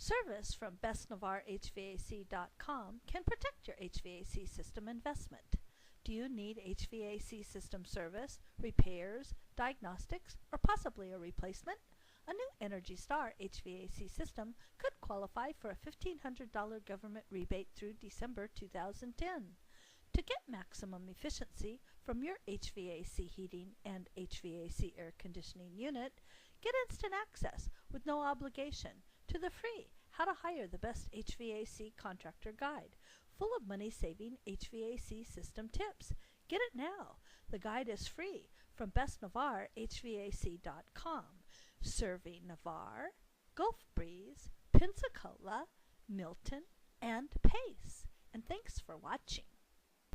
Service from bestnavarrehvac.com can protect your HVAC system investment. Do you need HVAC system service, repairs, diagnostics, or possibly a replacement? A new Energy Star HVAC system could qualify for a $1,500 government rebate through December 2010. To get maximum efficiency from your HVAC heating and HVAC air conditioning unit, get instant access with no obligation to the free How to Hire the Best HVAC Contractor Guide, full of money-saving HVAC system tips. Get it now. The guide is free from bestnavarrehvac.com, serving Navarre, Gulf Breeze, Pensacola, Milton, and Pace. And thanks for watching.